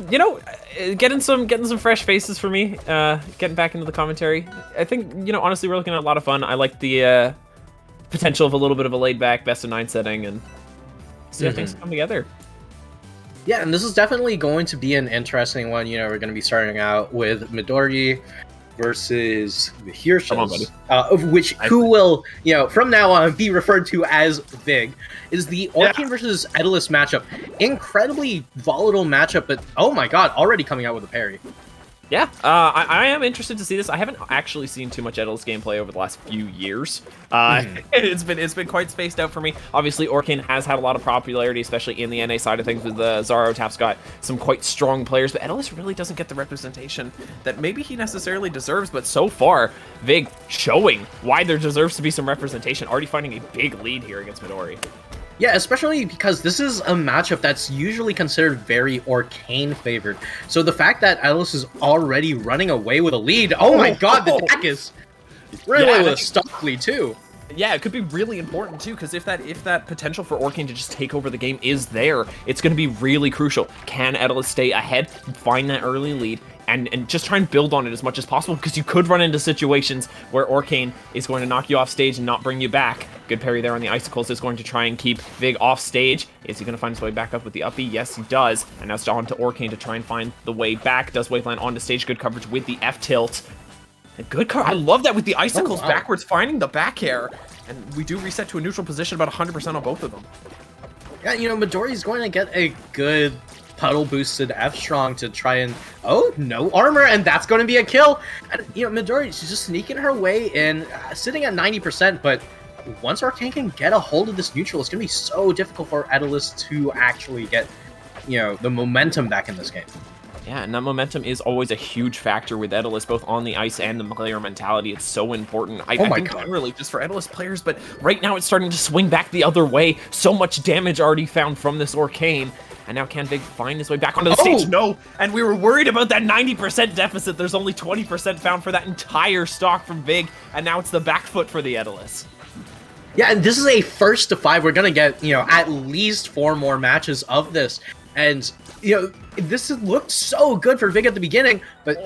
you know, getting some fresh faces for me. Getting back into the commentary. I think, you know, honestly, we're looking at a lot of fun. I like the potential of a little bit of a laid back best of 9 setting and see how things come together. Yeah, and this is definitely going to be an interesting one. You know, we're going to be starting out with Midori versus Viguursjes, who will, you know, from now on be referred to as Vig, is the Orcane versus Etalus matchup. Incredibly volatile matchup, but oh my god, already coming out with a parry. Yeah, I am interested to see this. I haven't actually seen too much Etalus gameplay over the last few years. It's been quite spaced out for me. Obviously, Orcane has had a lot of popularity, especially in the NA side of things with Zaro. Tap's got some quite strong players, but Etalus really doesn't get the representation that maybe he necessarily deserves. But so far, Vig showing why there deserves to be some representation, already finding a big lead here against Midori. Yeah, especially because this is a matchup that's usually considered very Orcane favored. So the fact that Etalus is already running away with a lead, oh my god, the deck is really a stock lead too. Yeah, it could be really important too, because if that potential for Orcane to just take over the game is there, it's going to be really crucial. Can Etalus stay ahead, find that early lead, and just try and build on it as much as possible, because you could run into situations where Orcane is going to knock you off stage and not bring you back. Good parry there on the icicles is going to try and keep Vig off stage. Is he going to find his way back up with the uppy? Yes, he does. And now it's on to Orcane to try and find the way back. Does Waveland onto stage. Good coverage with the F tilt. A good card. I love that with the icicles backwards, finding the back air. And we do reset to a neutral position about 100% on both of them. Yeah, you know, Midori's going to get a good puddle boosted F strong to try and no armor, and that's going to be a kill. And you know, Midori's just sneaking her way in, sitting at 90%, but once Orcane can get a hold of this neutral, it's going to be so difficult for Etalus to actually get, you know, the momentum back in this game. Yeah, and that momentum is always a huge factor with Etalus, both on the ice and the player mentality. It's so important. I think generally just for Etalus players, but right now it's starting to swing back the other way. So much damage already found from this Orcane. And now can Vig find his way back onto the stage? No! And we were worried about that 90% deficit. There's only 20% found for that entire stock from Vig, and now it's the back foot for the Etalus. Yeah, and this is a first to 5. We're gonna get, you know, at least 4 more matches of this. And, you know, this looked so good for Vig at the beginning, but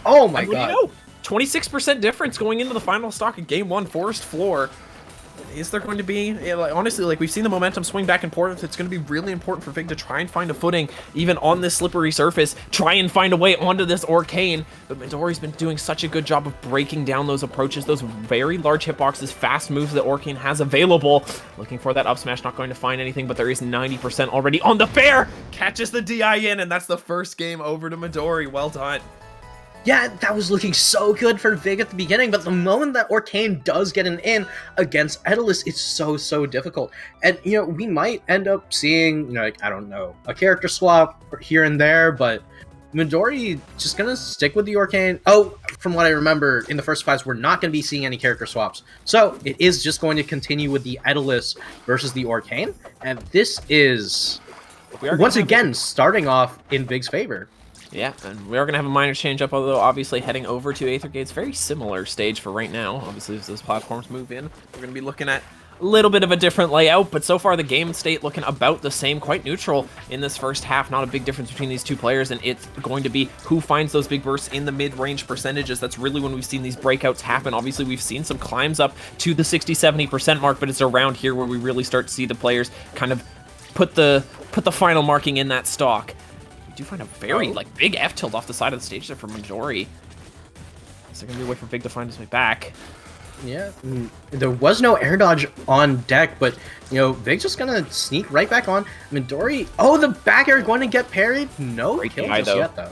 oh my god. You know, 26% difference going into the final stock of Game 1, Forest Floor. Is there going to be, honestly, like, we've seen the momentum swing back and forth. It's going to be really important for Vig to try and find a footing, even on this slippery surface, try and find a way onto this Orcane. But Midori's been doing such a good job of breaking down those approaches, those very large hitboxes, fast moves that Orcane has available. Looking for that up smash, not going to find anything, but there is 90% already on the bear. Catches the DI in, and that's the first game over to Midori. Well done. Yeah, that was looking so good for Vig at the beginning, but the moment that Orcane does get an in against Etalus, it's so difficult. And, you know, we might end up seeing, you know, like, I don't know, a character swap here and there, but Midori just gonna stick with the Orcane. Oh, from what I remember, in the first 5s, we're not gonna be seeing any character swaps. So it is just going to continue with the Etalus versus the Orcane, and this is, once again, starting off in Vig's favor. Yeah, and we are going to have a minor change up, although obviously heading over to Aether Gate's very similar stage for right now. Obviously, as those platforms move in, we're going to be looking at a little bit of a different layout, but so far the game state looking about the same, quite neutral in this first half. Not a big difference between these two players, and it's going to be who finds those big bursts in the mid-range percentages. That's really when we've seen these breakouts happen. Obviously, we've seen some climbs up to the 60-70% mark, but it's around here where we really start to see the players kind of put the final marking in that stock. Do find a very big F tilt off the side of the stage there for Midori. Is there gonna be a way for Vig to find his way back? Yeah, there was no air dodge on deck, but you know, Vig's just gonna sneak right back on. Midori, the back air going to get parried. No kill just yet though.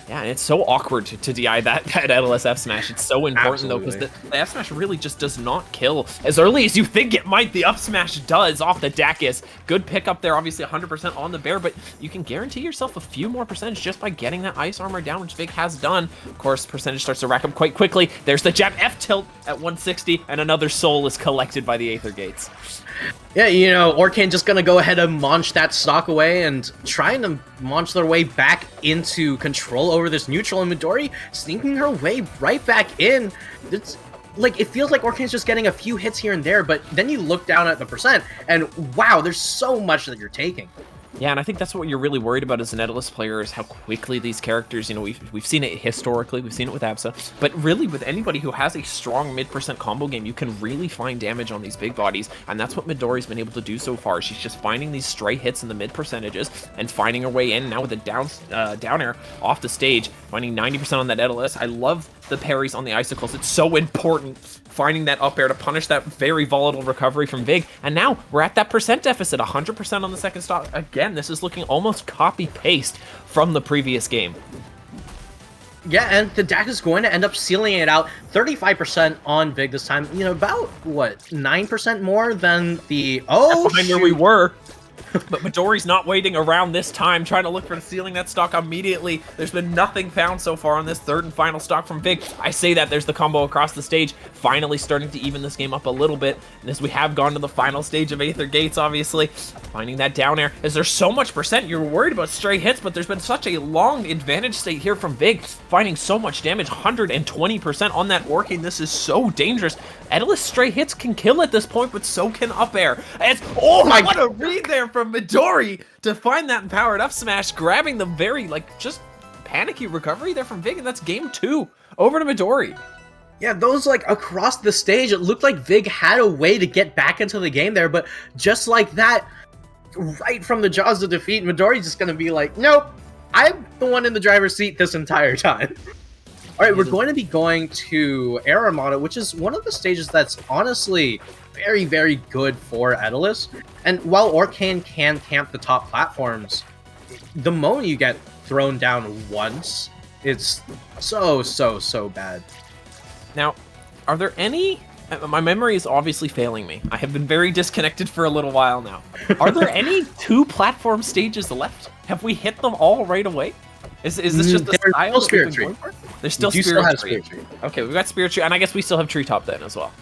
Yeah, and it's so awkward to DI that Etalus F smash. It's so important though, because the F smash really just does not kill as early as you think it might. The up smash does off the Dakis. Good pickup there, obviously 100% on the bear, but you can guarantee yourself a few more percentage just by getting that ice armor down, which Vig has done. Of course, percentage starts to rack up quite quickly. There's the jab F tilt at 160, and another soul is collected by the Aether Gates. Yeah, you know, Orcane just gonna go ahead and launch that stock away and trying to launch their way back into control over this neutral, and Midori sneaking her way right back in. It's like, it feels like Orcane's just getting a few hits here and there, but then you look down at the percent, and wow, there's so much that you're taking. Yeah, and I think that's what you're really worried about as an Etalus player is how quickly these characters, you know, we've seen it historically, we've seen it with Absa, but really with anybody who has a strong mid-percent combo game, you can really find damage on these big bodies, and that's what Midori's been able to do so far. She's just finding these stray hits in the mid percentages and finding her way in now with a down air off the stage, finding 90% on that Etalus. I love the parries on the icicles. It's so important finding that up air to punish that very volatile recovery from Vig. And now we're at that percent deficit, 100% on the second stock. Again, this is looking almost copy-paste from the previous game. Yeah, and the deck is going to end up sealing it out. 35% on Vig this time. You know, about, what, 9% more than the... Oh, behind where we were. But Midori's not waiting around this time, trying to look for sealing that stock immediately. There's been nothing found so far on this third and final stock from Vig. I say that, there's the combo across the stage, finally starting to even this game up a little bit. And as we have gone to the final stage of Aether Gates, obviously, finding that down air. As there's so much percent, you're worried about stray hits, but there's been such a long advantage state here from Vig, finding so much damage, 120% on that Orcane. This is so dangerous. Etalus stray hits can kill at this point, but so can up air. It's, oh my, what a read there from Midori to find that empowered up smash, grabbing the very, like, just panicky recovery there from Vig, and that's game 2. Over to Midori. Yeah, those, like, across the stage, it looked like Vig had a way to get back into the game there, but just like that, right from the jaws of defeat, Midori's just gonna be like, nope, I'm the one in the driver's seat this entire time. All right, we're going to be going to Air Armada, which is one of the stages that's honestly very, very good for Etalus. And while Orcane can camp the top platforms, the moment you get thrown down once, it's so bad. Now, are there any... My memory is obviously failing me. I have been very disconnected for a little while now. Are there any 2 platform stages left? Have we hit them all right away? Is this just the style? Spirit Tree. There's still Spirit Tree. Okay, we've got Spirit Tree, and I guess we still have Treetop then as well.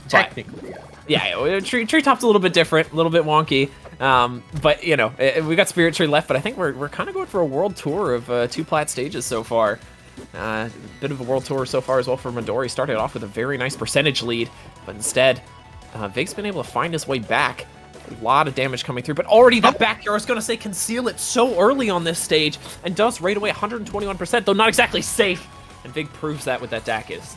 Technically, yeah. Treetop's a little bit different, a little bit wonky. But you know, we got Spirit Tree left, but I think we're kind of going for a world tour of 2 plat stages so far. Bit of a world tour so far as well for Midori. Started off with a very nice percentage lead, but instead, Vig's been able to find his way back. A lot of damage coming through, but already that back air, I was going to say, conceal it so early on this stage, and does right away 121%, though not exactly safe. And Vig proves that with that Dacus.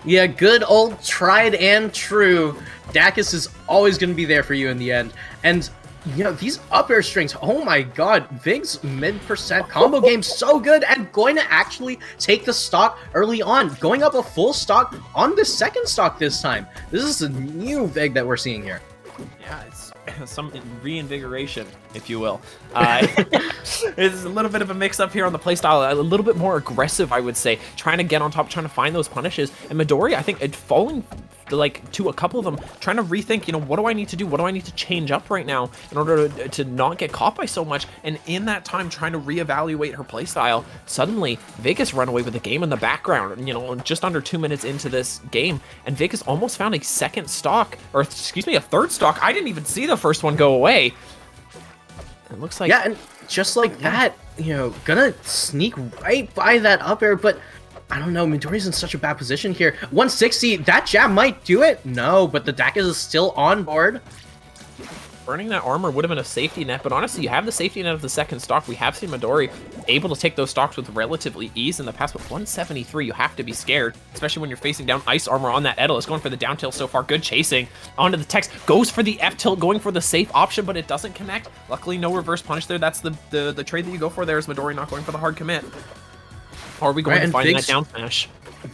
Yeah, good old tried and true. Dacus is always going to be there for you in the end. And, you know, these up air strings, oh my god, Vig's mid-percent combo game so good, and going to actually take the stock early on, going up a full stock on the second stock this time. This is a new Vig that we're seeing here. Yeah, it's some reinvigoration, if you will. It's a little bit of a mix-up here on the playstyle, a little bit more aggressive, I would say, trying to get on top, trying to find those punishes. And Midori, I think, falling like to a couple of them, trying to rethink, you know, what do I need to do? What do I need to change up right now in order to not get caught by so much? And in that time, trying to reevaluate her playstyle, suddenly Vegas run away with the game in the background, you know, just under 2 minutes into this game, and Vegas almost found a second stock, or excuse me, a third stock. I didn't even see the first one go away. It looks like... Yeah, and just like that, you know, gonna sneak right by that up air, but I don't know, Midori's in such a bad position here. 160, that jab might do it. No, but the Dacus is still on board. Burning that armor would have been a safety net, but honestly, you have the safety net of the second stock. We have seen Midori able to take those stocks with relatively ease in the past, but 173, you have to be scared, especially when you're facing down ice armor on that Etalus. Going for the down tilt so far, good chasing. Onto the text, goes for the F tilt, going for the safe option, but it doesn't connect. Luckily, no reverse punish there. That's the trade that you go for there, is Midori not going for the hard commit. Or are we going to find that down smash?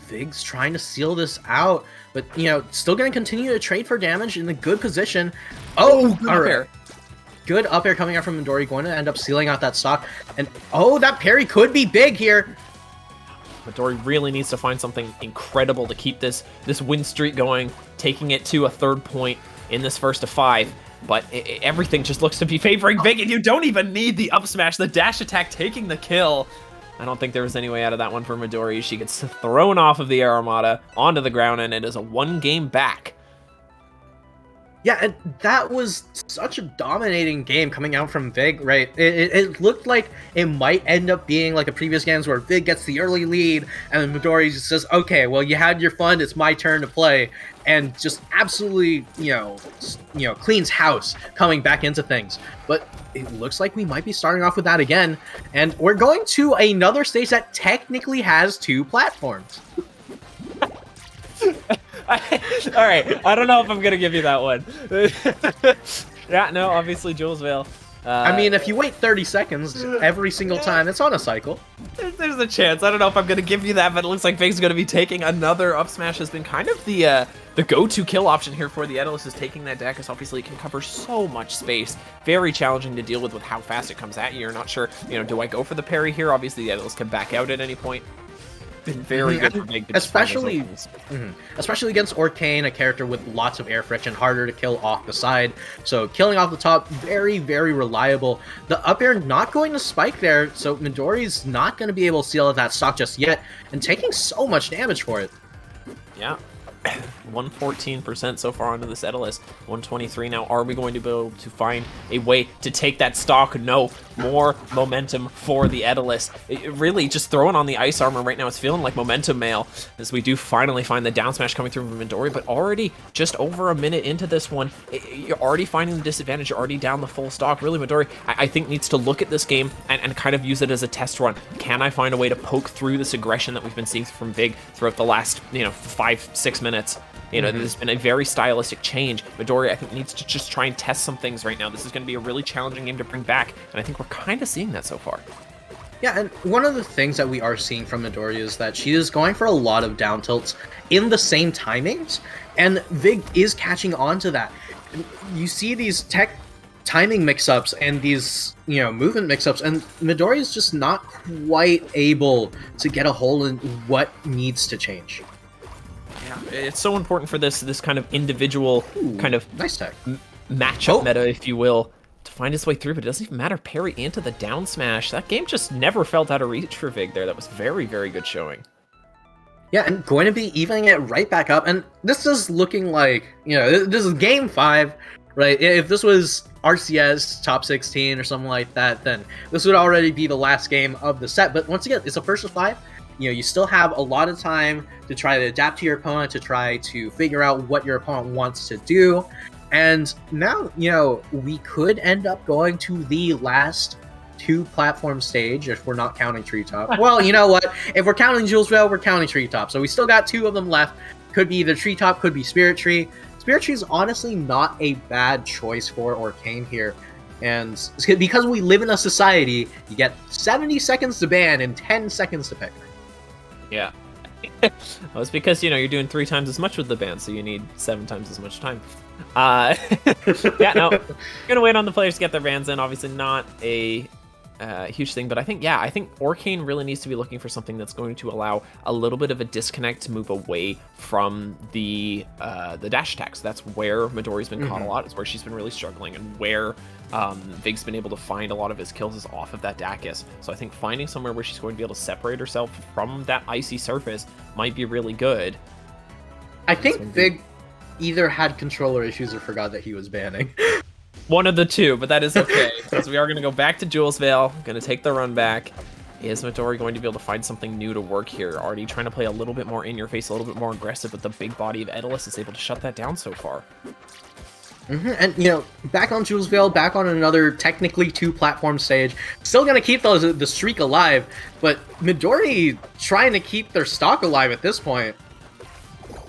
Vig's trying to seal this out, but, you know, still going to continue to trade for damage in a good position. Oh, good up air. Good up air coming out from Midori, going to end up sealing out that stock. And, oh, that parry could be big here. Midori really needs to find something incredible to keep this win streak going, taking it to a third point in this first of 5. But everything just looks to be favoring Vig, and you don't even need the up smash. The dash attack taking the kill. I don't think there was any way out of that one for Midori. She gets thrown off of the Air Armada onto the ground, and it is a 1 game back. Yeah, and that was such a dominating game coming out from Vig, right? It looked like it might end up being like a previous games where Vig gets the early lead, and then Midori just says, okay, well, you had your fun, it's my turn to play, and just absolutely, cleans house coming back into things. But it looks like we might be starting off with that again, and we're going to another stage that technically has 2 platforms. All right, I don't know if I'm gonna give you that one. Yeah, no, obviously Jules Vale. I mean, if you wait 30 seconds every single time, it's on a cycle. There's a chance. I don't know if I'm gonna give you that, but it looks like Vig's gonna be taking another up smash. Has been kind of the go-to kill option here for the Etalus, is taking that deck, as obviously it can cover so much space. Very challenging to deal with how fast it comes at you. You're not sure, do I go for the parry here? Obviously the Etalus can back out at any point. Been very good for Vig, especially against Orcane, a character with lots of air friction, harder to kill off the side. So killing off the top, very, very reliable. The up air not going to spike there, so Midori's not going to be able to seal that stock just yet, and taking so much damage for it. Yeah. 114% so far onto this Etalus. 123 now. Are we going to be able to find a way to take that stock? No. More momentum for the Etalus. Really, just throwing on the ice armor right now, it's feeling like momentum mail, as we do finally find the down smash coming through from Midori, but already just over a minute into this one, you're already finding the disadvantage. You're already down the full stock. Really, Midori, I think, needs to look at this game and kind of use it as a test run. Can I find a way to poke through this aggression that we've been seeing from Vig throughout the last, 5-6 minutes? There's been a very stylistic change. Midori, I think, needs to just try and test some things right now. This is going to be a really challenging game to bring back, and I think we're kind of seeing that so far. Yeah, and one of the things that we are seeing from Midori is that she is going for a lot of down tilts in the same timings, and Vig is catching on to that. You see these tech timing mix-ups and these, movement mix-ups, and Midori is just not quite able to get a hold in what needs to change. Yeah, it's so important for this kind of individual kind of nice tech matchup meta, if you will, to find its way through. But it doesn't even matter. Parry into the down smash. That game just never felt out of reach for Vig there. That was very, very good showing. Yeah, and going to be evening it right back up. And this is looking like, this is game 5, right? If this was RCS top 16 or something like that, then this would already be the last game of the set. But once again, it's a first of 5. You still have a lot of time to try to adapt to your opponent, to try to figure out what your opponent wants to do. And now, we could end up going to the last 2 platform stage if we're not counting Treetop. Well, you know what? If we're counting Jules Vale, we're counting Treetop. So we still got 2 of them left. Could be either Treetop, could be Spirit Tree. Spirit Tree is honestly not a bad choice for Orcane here. And because we live in a society, you get 70 seconds to ban and 10 seconds to pick. Yeah. Well, it's because, you're doing 3 times as much with the band, so you need 7 times as much time. Yeah, no. Gonna wait on the players to get their bans in. Obviously not a huge thing, but I think Orcane really needs to be looking for something that's going to allow a little bit of a disconnect to move away from the dash attacks. That's where Midori's been caught a lot. It's where she's been really struggling, and where Vig's been able to find a lot of his kills is off of that Dacus. So I think finding somewhere where she's going to be able to separate herself from that icy surface might be really good. I think Vig either had controller issues or forgot that he was banning. One of the two, but that is okay, because we are going to go back to Jules Vale, going to take the run back. Is Midori going to be able to find something new to work here? Already trying to play a little bit more in your face, a little bit more aggressive, but the big body of Etalus is able to shut that down so far. And, back on Jules Vale, back on another technically 2 platform stage. Still going to keep the streak alive, but Midori trying to keep their stock alive at this point.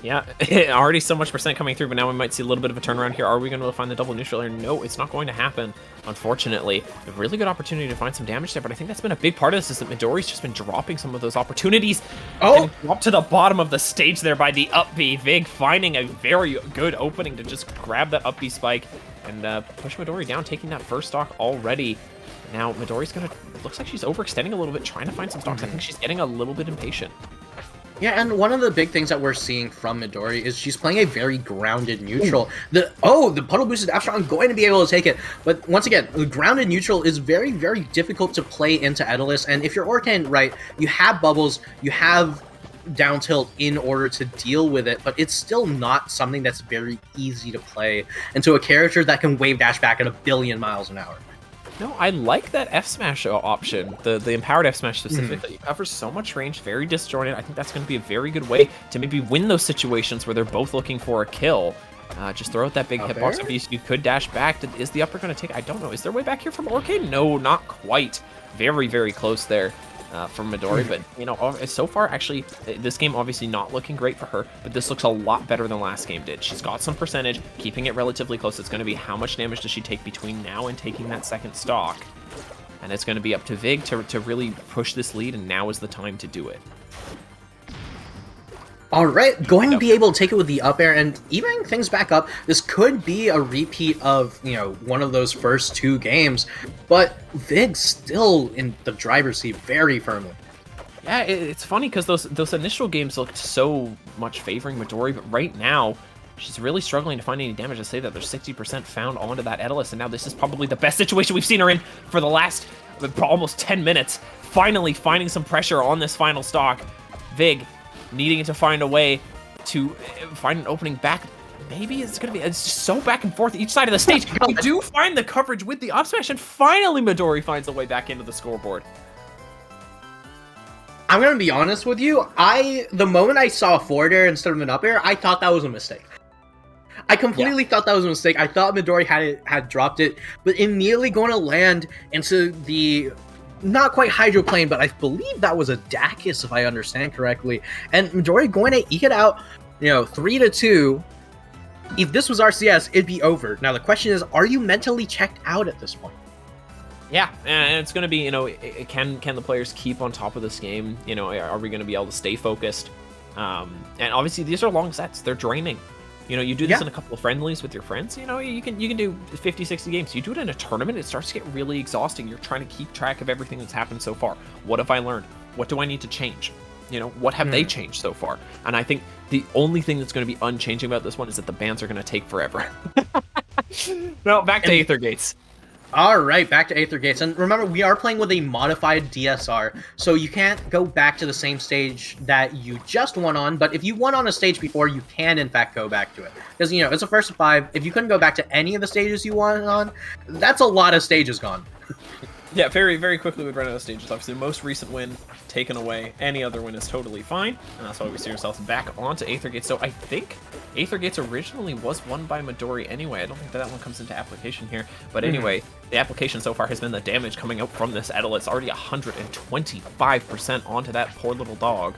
Yeah, already so much percent coming through, but now we might see a little bit of a turnaround here. Are we going to find the double neutral here? No, it's not going to happen, unfortunately. A really good opportunity to find some damage there, but I think that's been a big part of this, is that Midori's just been dropping some of those opportunities. Oh! Up to the bottom of the stage there by the up B. Vig finding a very good opening to just grab that up B spike and push Midori down, taking that first stock already. Now, Midori's going to... Looks like she's overextending a little bit, trying to find some stocks. I think she's getting a little bit impatient. Yeah, and one of the big things that we're seeing from Midori is she's playing a very grounded neutral. The puddle boosted after I'm going to be able to take it. But once again, the grounded neutral is very, very difficult to play into Etalus. And if you're Orcane, right, you have bubbles, you have down tilt in order to deal with it, but it's still not something that's very easy to play into a character that can wave dash back at 1,000,000,000 miles an hour. No, I like that F smash option, the empowered F smash specifically. It covers so much range, very disjointed. I think that's going to be a very good way to maybe win those situations where they're both looking for a kill. Just throw out that big hitbox. If you could dash back. Is the upper going to take? I don't know. Is there a way back here from Orcane? No, not quite. Very, very close there from Midori. But, you know, so far, actually, this game obviously not looking great for her. But this looks a lot better than last game did. She's got some percentage, keeping it relatively close. It's going to be how much damage does she take between now and taking that second stock. And it's going to be up to Vig to really push this lead, and now is the time to do it. All right, going to be able to take it with the up air and evening things back up. This could be a repeat of, you know, one of those first 2 games, but Vig's still in the driver's seat very firmly. Yeah, it's funny because those initial games looked so much favoring Midori, but right now she's really struggling to find any damage. I say that there's 60% found onto that Etalus, and now this is probably the best situation we've seen her in for the last almost 10 minutes. Finally finding some pressure on this final stock. Vig needing to find a way to find an opening back. Maybe it's going to be... It's just so back and forth each side of the stage. We do find the coverage with the up smash, and finally Midori finds a way back into the scoreboard. I'm going to be honest with you. The moment I saw a forward air instead of an up air, I thought that was a mistake. I completely thought that was a mistake. I thought Midori had dropped it, but immediately going to land into the... not quite hydroplane, but I believe that was a Dacus, if I understand correctly. And Midori going to eke it out, you know, 3-2. If this was RCS, it'd be over. Now the question is, are you mentally checked out at this point? Yeah, and it's going to be, you know, can the players keep on top of this game? You know, are we going to be able to stay focused? And obviously these are long sets. They're draining. You know, you do this in a couple of friendlies with your friends, you know, you can do 50, 60 games. You do it in a tournament, it starts to get really exhausting. You're trying to keep track of everything that's happened so far. What have I learned? What do I need to change? You know, what have they changed so far? And I think the only thing that's going to be unchanging about this one is that the bans are going to take forever. No, back to Aether Gates. All right, back to Aether Gates. And remember, we are playing with a modified DSR, so you can't go back to the same stage that you just won on, but if you won on a stage before, you can, in fact, go back to it. Because, you know, it's a first of 5. If you couldn't go back to any of the stages you won on, that's a lot of stages gone. Yeah, very, very quickly we'd run out of stages. Obviously, the most recent win taken away. Any other win is totally fine. And that's why we see ourselves back onto Aether Gates. So I think Aether Gates originally was won by Midori anyway. I don't think that one comes into application here. But anyway, the application so far has been the damage coming out from this Etalus. Already 125% onto that poor little dog.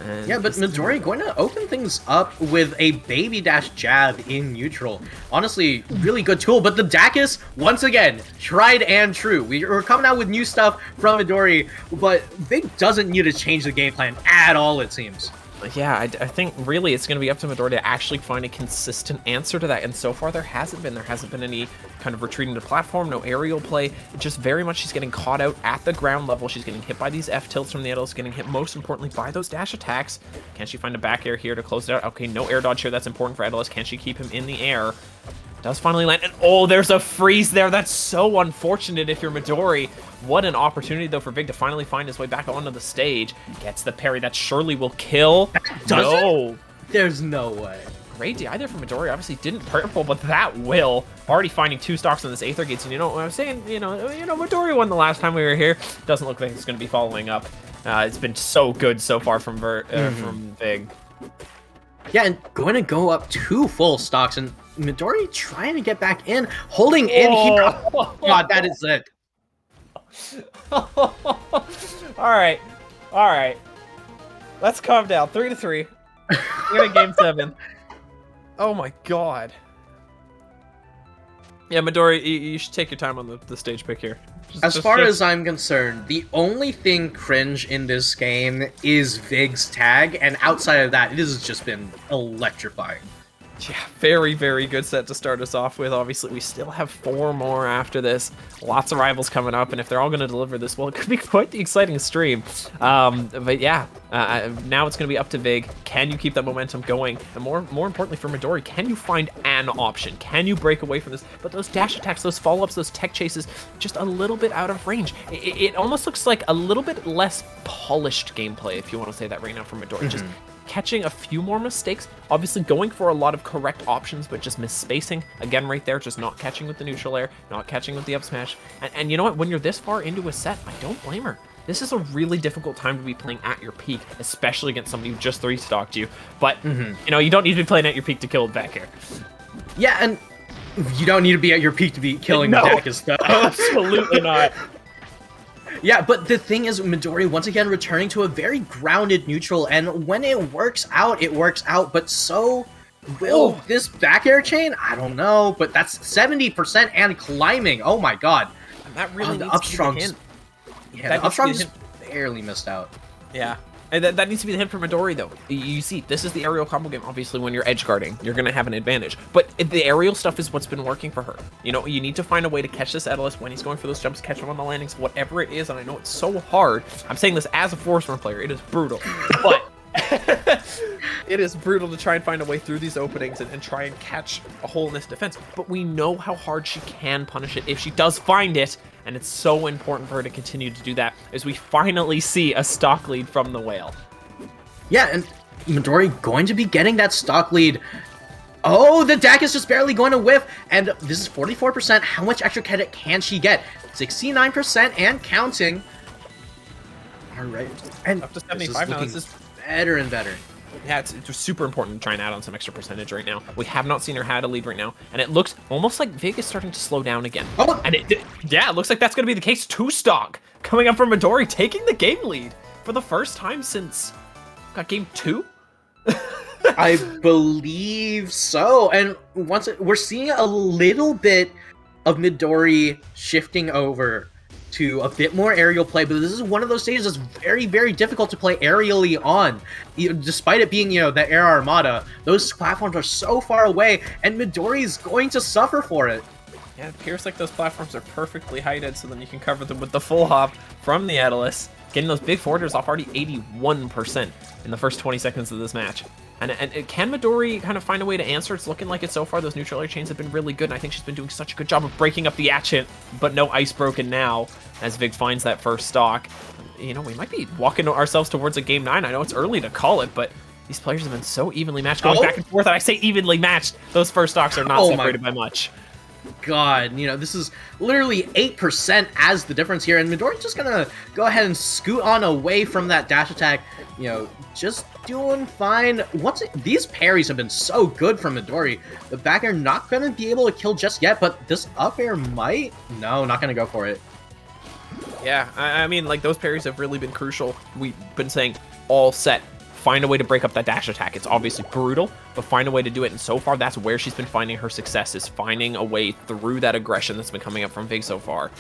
And yeah, but Midori going to open things up with a baby dash jab in neutral. Honestly, really good tool, but the Dacus, once again, tried and true. We're coming out with new stuff from Midori, but Vig doesn't need to change the game plan at all, it seems. Yeah, I think really it's going to be up to Midori to actually find a consistent answer to that, and so far there hasn't been. There hasn't been any kind of retreating to platform, no aerial play. Just very much she's getting caught out at the ground level. She's getting hit by these F tilts from the Etalus, getting hit most importantly by those dash attacks. Can she find a back air here to close it out? Okay, no air dodge here. That's important for Etalus. Can she keep him in the air? Does finally land, and oh, there's a freeze there. That's so unfortunate if you're Midori. What an opportunity, though, for Vig to finally find his way back onto the stage. Gets the parry. That surely will kill. No. There's no way. Great DI there from Midori. Obviously didn't purple, but that will. Already finding 2 stocks on this Aether Gates, and you know what I'm saying? You know, Midori won the last time we were here. Doesn't look like it's going to be following up. It's been so good so far from Vig. Yeah, and going to go up 2 full stocks, and Midori trying to get back in, holding in here. Oh, God, that is it. All right. Let's calm down. 3-3. We're in game 7. Oh my God. Yeah, Midori, you should take your time on the stage pick here. As far as I'm concerned, the only thing cringe in this game is Vig's tag, and outside of that, it has just been electrifying. Yeah, very, very good set to start us off with. Obviously, we still have 4 more after this. Lots of rivals coming up, and if they're all going to deliver this, well, it could be quite the exciting stream. But yeah, now it's going to be up to Vig. Can you keep that momentum going? And more importantly for Midori, can you find an option? Can you break away from this? But those dash attacks, those follow-ups, those tech chases, just a little bit out of range. It almost looks like a little bit less polished gameplay, if you want to say that right now, from Midori. Just catching a few more mistakes, obviously going for a lot of correct options, but just misspacing again right there, just not catching with the neutral air, not catching with the up smash. And you know what, when you're this far into a set, I don't blame her. This is a really difficult time to be playing at your peak, especially against somebody who just 3-stocked you. But you know, you don't need to be playing at your peak to kill back here. Yeah, and you don't need to be at your peak to be killing the deck as well. Absolutely not. Yeah, but the thing is, Midori once again returning to a very grounded neutral, and when it works out, but so will this back air chain? I don't know, but that's 70% and climbing. Oh my god. And that really the needs to be the hint. Yeah, the Upstrong just barely missed out. Yeah. And that needs to be the hint for Midori, though. You see, this is the aerial combo game. Obviously, when you're edge guarding, you're going to have an advantage. But the aerial stuff is what's been working for her. You know, you need to find a way to catch this Etalus when he's going for those jumps, catch him on the landings, whatever it is. And I know it's so hard. I'm saying this as a Force Run player. It is brutal. But it is brutal to try and find a way through these openings and try and catch a hole in this defense. But we know how hard she can punish it if she does find it. And it's so important for her to continue to do that as we finally see a stock lead from the whale. Yeah, and Midori going to be getting that stock lead. Oh, the deck is just barely going to whiff, and this is 44%. How much extra credit can she get? 69% and counting. All right, and up to 75 now. This is better and better. Yeah, it's super important to try and add on some extra percentage right now. We have not seen her had a lead right now, and it looks almost like Vig is starting to slow down again. Oh, and yeah, it looks like that's going to be the case. 2-stock coming up from Midori, taking the game lead for the first time since game 2. I believe so. And we're seeing a little bit of Midori shifting over to a bit more aerial play, but this is one of those stages that's very, very difficult to play aerially on. Despite it being, the Air Armada, those platforms are so far away, and Midori is going to suffer for it. Yeah, it appears like those platforms are perfectly heighted, so then you can cover them with the full hop from the Etalus, getting those big forwarders off already 81% in the first 20 seconds of this match. And can Midori kind of find a way to answer? It's looking like it so far. Those neutral air chains have been really good, and I think she's been doing such a good job of breaking up the Atchint, but no ice broken now as Vig finds that first stock. You know, we might be walking ourselves towards a game 9. I know it's early to call it, but these players have been so evenly matched, going back and forth, and I say evenly matched. Those first stocks are not separated by much. God, this is literally 8% as the difference here, and Midori's just gonna go ahead and scoot on away from that dash attack, just doing fine. These parries have been so good from Midori. The back air not gonna be able to kill just yet, but this up air might? No, not gonna go for it. Yeah, I mean, like, those parries have really been crucial. We've been saying all set. Find a way to break up that dash attack. It's obviously brutal, but find a way to do it. And so far, that's where she's been finding her success, is finding a way through that aggression that's been coming up from Vig so far.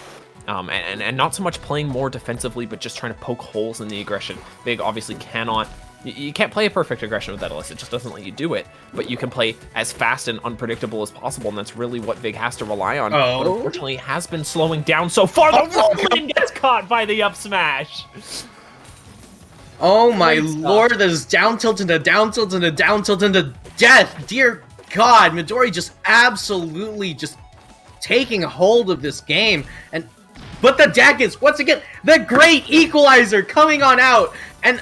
And not so much playing more defensively, but just trying to poke holes in the aggression. Vig obviously cannot... You can't play a perfect aggression with Etalus. It just doesn't let you do it. But you can play as fast and unpredictable as possible, and that's really what Vig has to rely on. But unfortunately, has been slowing down so far. The roll-in gets caught by the up smash. Oh my lord, there's down tilt into down tilt into down tilt into death. Dear God, Midori just absolutely just taking hold of this game. But the deck is, once again, the great equalizer coming on out. And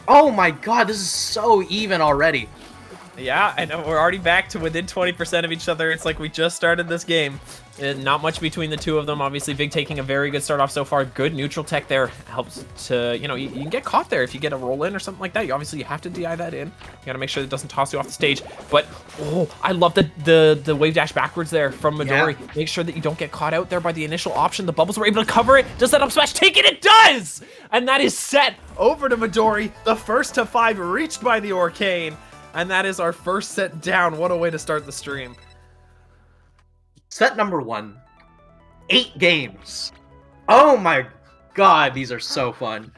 oh my god, this is so even already. Yeah, I know, we're already back to within 20% of each other. It's like we just started this game. Not much between the two of them. Obviously, Vig taking a very good start off so far. Good neutral tech there. Helps to, you can get caught there if you get a roll in or something like that. You have to DI that in. You gotta make sure it doesn't toss you off the stage. But, I love the wave dash backwards there from Midori. Yeah. Make sure that you don't get caught out there by the initial option. The bubbles were able to cover it. Does that up smash take it? It does! And that is set over to Midori. The first to 5 reached by the Orcane. And that is our first set down. What a way to start the stream. Set number 1. 8 games. Oh my god, these are so fun.